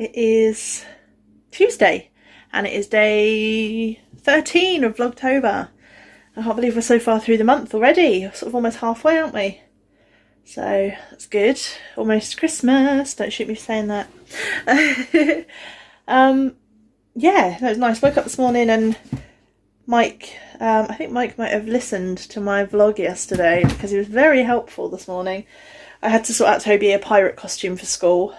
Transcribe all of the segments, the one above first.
It is Tuesday and it is day 13 of Vlogtober. I can't believe we're so far through the month already. We're sort of almost halfway, aren't we? So that's good. Almost Christmas. Don't shoot me for saying that. Yeah, that was nice. Woke up this morning and Mike, I think Mike might have listened to my vlog yesterday because he was very helpful this morning. I had to sort out Toby a pirate costume for school.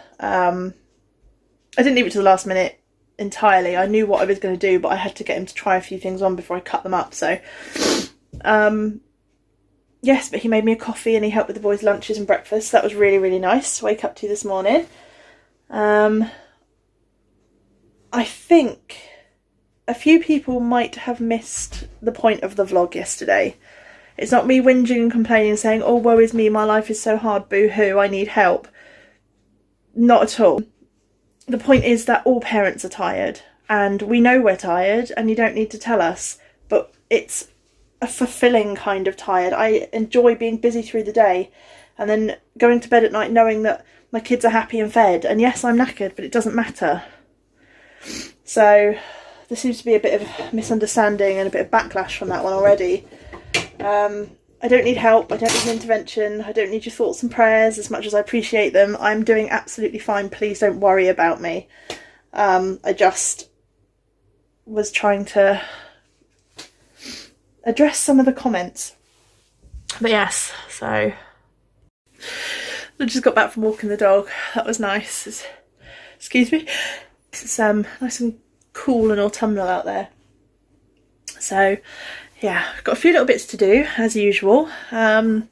I didn't leave it to the last minute entirely. I knew what I was going to do, but I had to get him to try a few things on before I cut them up. So, yes, but he made me a coffee and he helped with the boys' lunches and breakfast. That was really, really nice to wake up to this morning. I think a few people might have missed the point of the vlog yesterday. It's not me whinging and complaining and saying, oh, woe is me, my life is so hard, boo-hoo, I need help. Not at all. The point is that all parents are tired, and we know we're tired, and you don't need to tell us, but it's a fulfilling kind of tired. I enjoy being busy through the day, and then going to bed at night knowing that my kids are happy and fed, and yes, I'm knackered, but it doesn't matter. So there seems to be a bit of misunderstanding and a bit of backlash from that one already. I don't need help, I don't need an intervention, I don't need your thoughts and prayers as much as I appreciate them. I'm doing absolutely fine, please don't worry about me. I just was trying to address some of the comments. But yes, so I just got back from walking the dog. That was nice. Excuse me. It's nice and cool and autumnal out there. So yeah, got a few little bits to do as usual. Got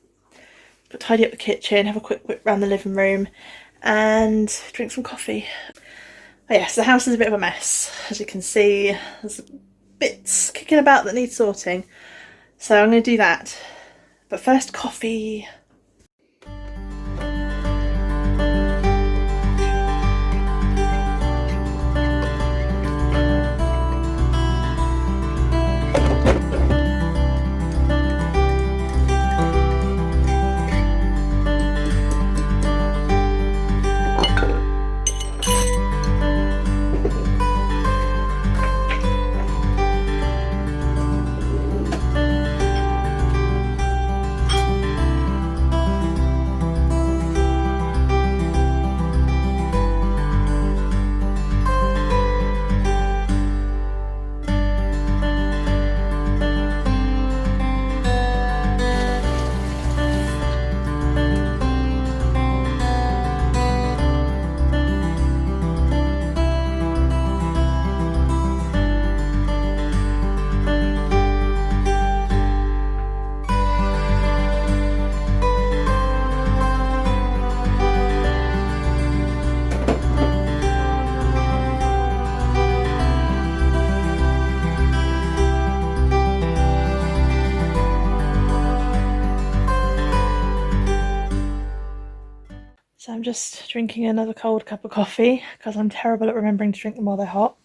to tidy up the kitchen, have a quick whip around the living room and drink some coffee. Oh yes, the house is a bit of a mess. As you can see, there's bits kicking about that need sorting. So I'm going to do that. But first, coffee. So I'm just drinking another cold cup of coffee because I'm terrible at remembering to drink them while they're hot.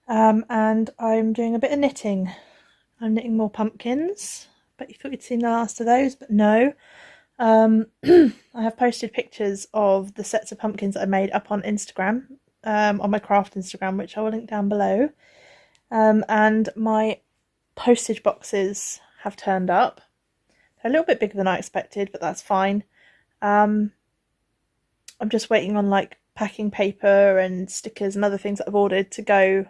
And I'm doing a bit of knitting. I'm knitting more pumpkins. Bet you thought you'd seen the last of those, but no. I have posted pictures of the sets of pumpkins that I made up on Instagram, on my craft Instagram, which I will link down below. And my postage boxes have turned up. They're a little bit bigger than I expected, but that's fine. I'm just waiting on like packing paper and stickers and other things that I've ordered to go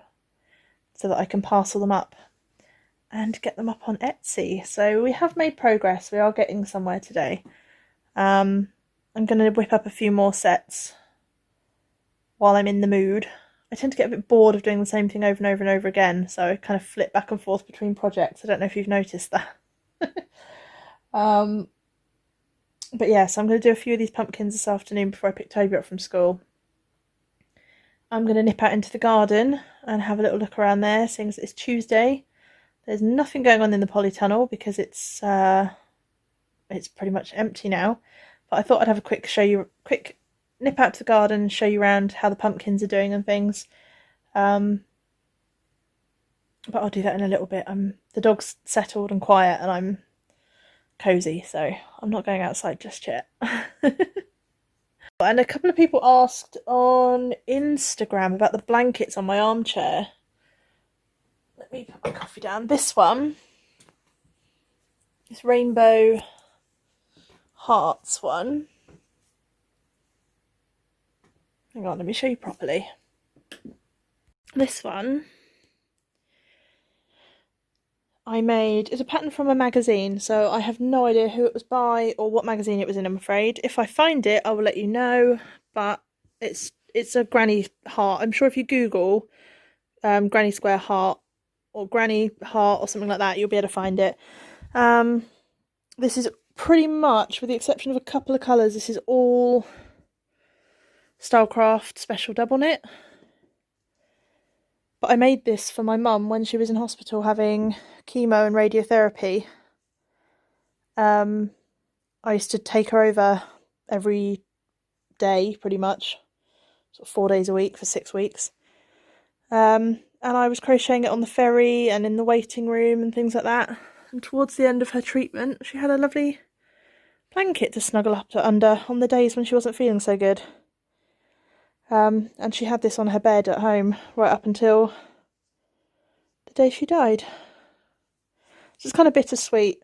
so that I can parcel them up and get them up on Etsy. So we have made progress. We are getting somewhere today. I'm going to whip up a few more sets while I'm in the mood. I tend to get a bit bored of doing the same thing over and over and over again, so I kind of flip back and forth between projects. I don't know if you've noticed that. But yeah, so I'm going to do a few of these pumpkins this afternoon before I pick Toby up from school. I'm going to nip out into the garden and have a little look around there, seeing as it's Tuesday. There's nothing going on in the polytunnel because it's pretty much empty now. But I thought I'd have a quick nip out to the garden and show you around how the pumpkins are doing and things. But I'll do that in a little bit. The dog's settled and quiet and I'm cozy, so I'm not going outside just yet. And a couple of people asked on Instagram about the blankets on my armchair. Let me put my coffee down. This one, this rainbow hearts one. Hang on, let me show you properly. This one I made is a pattern from a magazine, so I have no idea who it was by or what magazine it was in, I'm afraid. If I find it, I will let you know, but it's a granny heart. I'm sure if you Google granny square heart or granny heart or something like that, you'll be able to find it. This is pretty much, with the exception of a couple of colours, this is all Stylecraft special double knit. But I made this for my mum when she was in hospital having chemo and radiotherapy. I used to take her over every day, pretty much, sort of 4 days a week for 6 weeks. And I was crocheting it on the ferry and in the waiting room and things like that. And towards the end of her treatment, she had a lovely blanket to snuggle up under on the days when she wasn't feeling so good. And she had this on her bed at home right up until the day she died. So it's kind of bittersweet.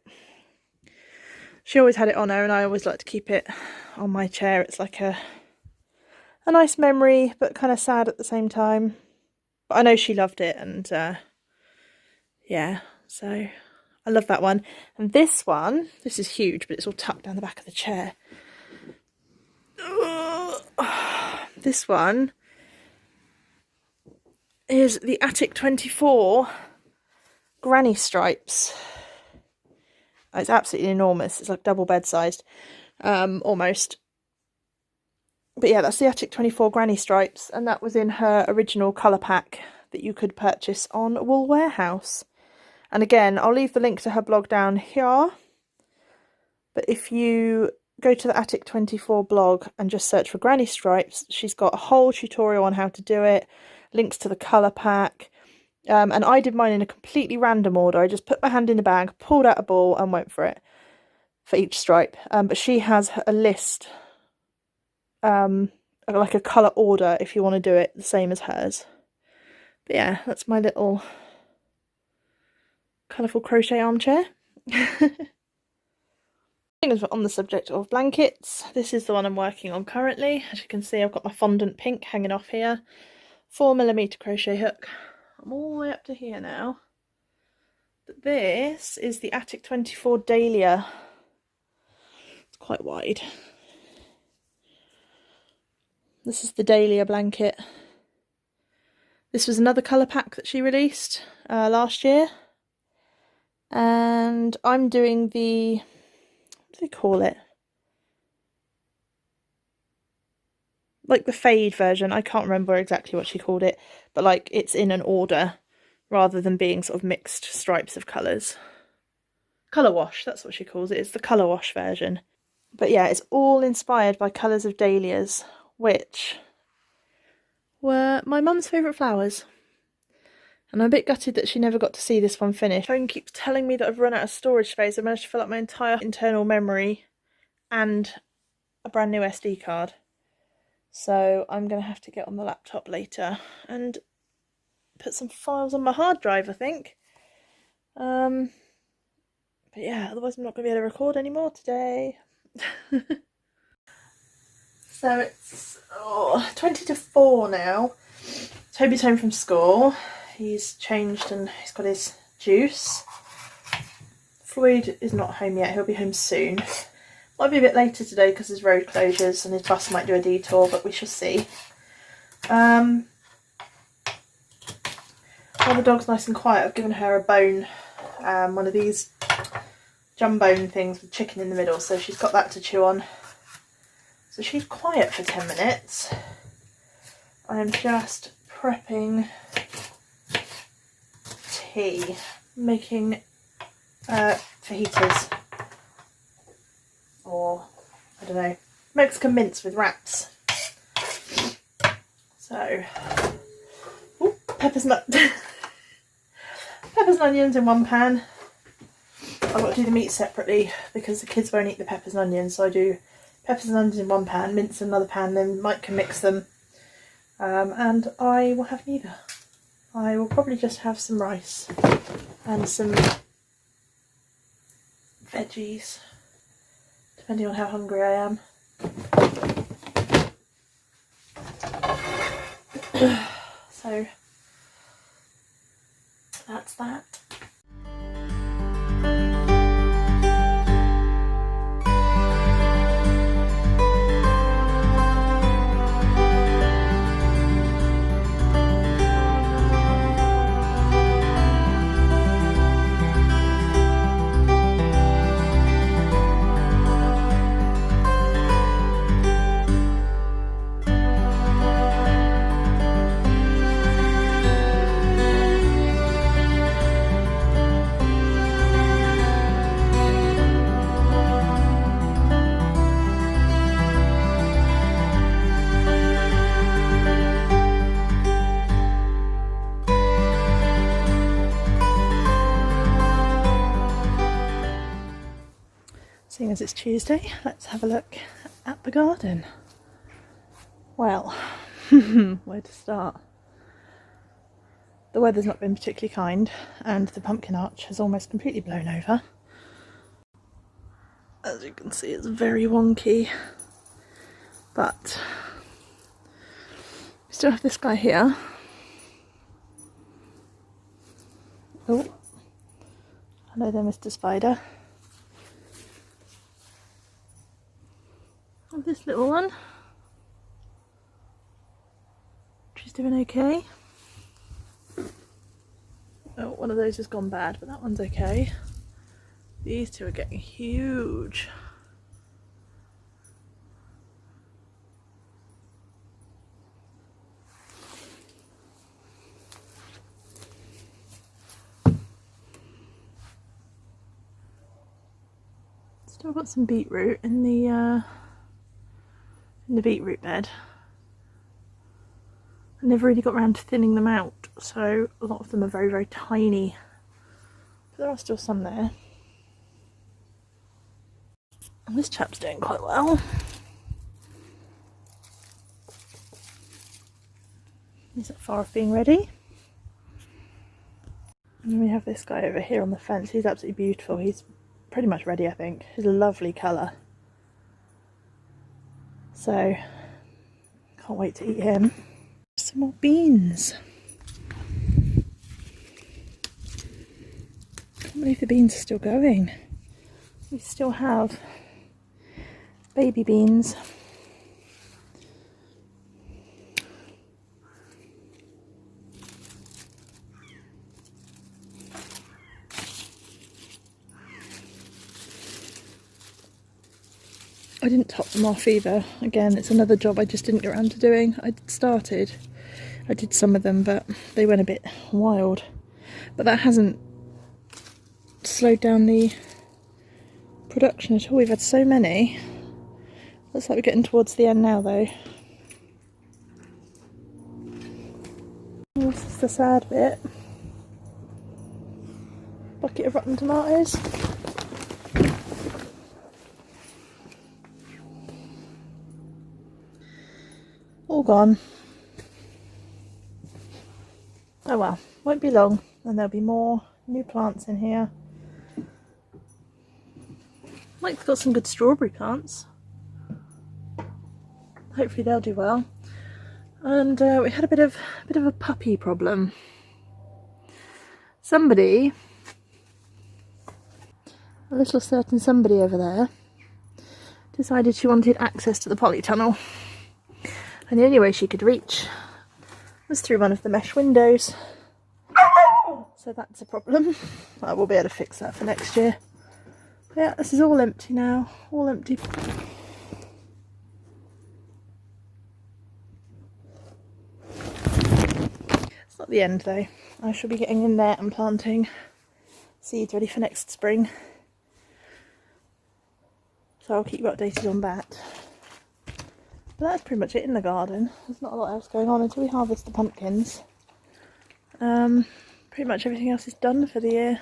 She always had it on her, and I always like to keep it on my chair. It's like a nice memory, but kind of sad at the same time. But I know she loved it, and yeah, so I love that one. And this one, this is huge, but it's all tucked down the back of the chair. This one is the Attic 24 granny stripes. It's absolutely enormous. It's like double bed sized, almost. But yeah, that's the Attic 24 granny stripes, and that was in her original colour pack that you could purchase on Wool Warehouse. And again, I'll leave the link to her blog down here. But if you go to the Attic 24 blog and just search for granny stripes, she's got a whole tutorial on how to do it, links to the colour pack. And I did mine in a completely random order. I just put my hand in the bag, pulled out a ball and went for it for each stripe. But she has a list, like a colour order if you want to do it the same as hers. But yeah, that's my little colourful crochet armchair. On the subject of blankets, this is the one I'm working on currently. As you can see, I've got my fondant pink hanging off here. 4mm crochet hook. I'm all the way up to here now. But this is the Attic 24 Dahlia. It's quite wide. This is the Dahlia blanket. This was another colour pack that she released last year. And I'm doing the, what do they call it? Like the fade version. I can't remember exactly what she called it, but like it's in an order rather than being sort of mixed stripes of colours. Colour wash, that's what she calls it. It's the colour wash version. But yeah, it's all inspired by colours of dahlias, which were my mum's favourite flowers. And I'm a bit gutted that she never got to see this one finished. My phone keeps telling me that I've run out of storage space. I managed to fill up my entire internal memory and a brand new SD card. So I'm going to have to get on the laptop later and put some files on my hard drive, I think. But yeah, otherwise I'm not going to be able to record anymore today. So it's 20 to 4 now. Toby's home from school. He's changed and he's got his juice. Floyd is not home yet. He'll be home soon. Might be a bit later today because there's road closures and his bus might do a detour, but we shall see. While the dog's nice and quiet, I've given her a bone, one of these jambone things with chicken in the middle, so she's got that to chew on. So she's quiet for 10 minutes. I'm just prepping tea, making fajitas, or I don't know, Mexican mince with wraps. So, ooh, peppers and onions in one pan. I've got to do the meat separately because the kids won't eat the peppers and onions, so I do peppers and onions in one pan, mince in another pan, then Mike can mix them. And I will have neither. I will probably just have some rice and some veggies, depending on how hungry I am. So that's that. Seeing as it's Tuesday, let's have a look at the garden. Well, where to start? The weather's not been particularly kind and the pumpkin arch has almost completely blown over. As you can see, it's very wonky, but we still have this guy here. Oh, hello there, Mr. Spider. This little one, she's doing okay. Oh, one of those has gone bad, but that one's okay. These two are getting huge. Still got some beetroot in the beetroot bed. I never really got around to thinning them out, so a lot of them are very, very tiny. But there are still some there. And this chap's doing quite well. He's not far off being ready. And then we have this guy over here on the fence. He's absolutely beautiful. He's pretty much ready, I think. He's a lovely colour. So, can't wait to eat him. Some more beans. Can't believe the beans are still going. We still have baby beans. I didn't top them off either. Again, it's another job I just didn't get around to doing. I did some of them, but they went a bit wild. But that hasn't slowed down the production at all. We've had so many. Looks like we're getting towards the end now though. This is the sad bit. Bucket of rotten tomatoes. All gone. Oh well, won't be long and there'll be more new plants in here. Mike's got some good strawberry plants. Hopefully they'll do well. And we had a bit of a puppy problem. Somebody, a little certain somebody over there, decided she wanted access to the polytunnel. And the only way she could reach was through one of the mesh windows. So that's a problem. I will be able to fix that for next year. But yeah, this is all empty now. All empty. It's not the end though. I shall be getting in there and planting seeds ready for next spring. So I'll keep you updated on that. But that's pretty much it in the garden. There's not a lot else going on until we harvest the pumpkins. Pretty much everything else is done for the year.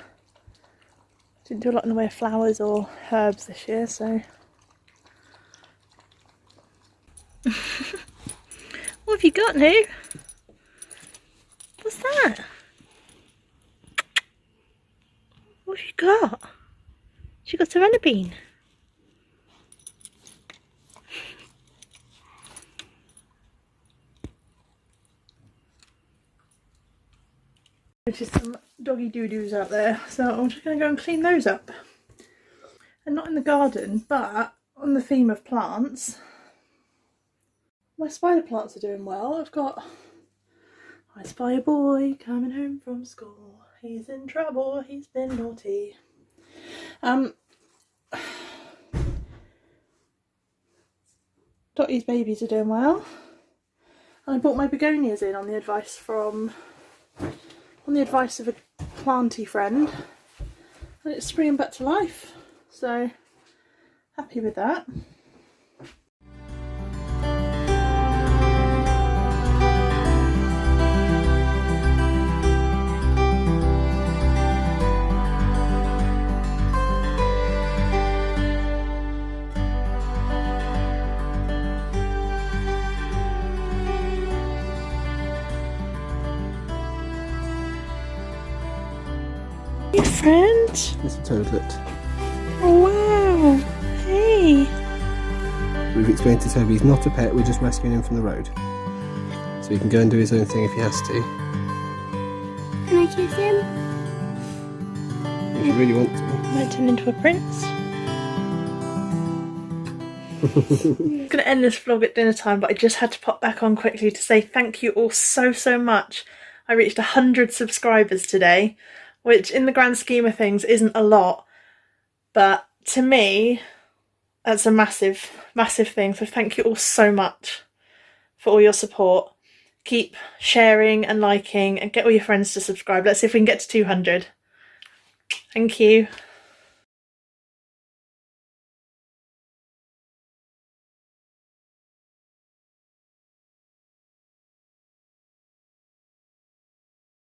Didn't do a lot in the way of flowers or herbs this year, so have you got, Nu? What's that? What have you got? She got a runner bean. There's just some doggy doo-doos out there, so I'm just going to go and clean those up. And not in the garden, but on the theme of plants, my spider plants are doing well. I've got my spy boy coming home from school. He's in trouble, he's been naughty. Dottie's babies are doing well. And I brought my begonias in on the advice of a planty friend. And it's springing back to life. So happy with that. Hey friend. It's a toadlet. Oh wow. Hey. We've explained to Toby he's not a pet, we're just rescuing him from the road. So he can go and do his own thing if he has to. Can I kiss him? If you really want to. Might turn into a prince. I'm going to end this vlog at dinner time, but I just had to pop back on quickly to say thank you all so much. I reached 100 subscribers today, which in the grand scheme of things isn't a lot, but to me that's a massive thing. So thank you all so much for all your support. Keep sharing and liking and get all your friends to subscribe. Let's see if we can get to 200. Thank you.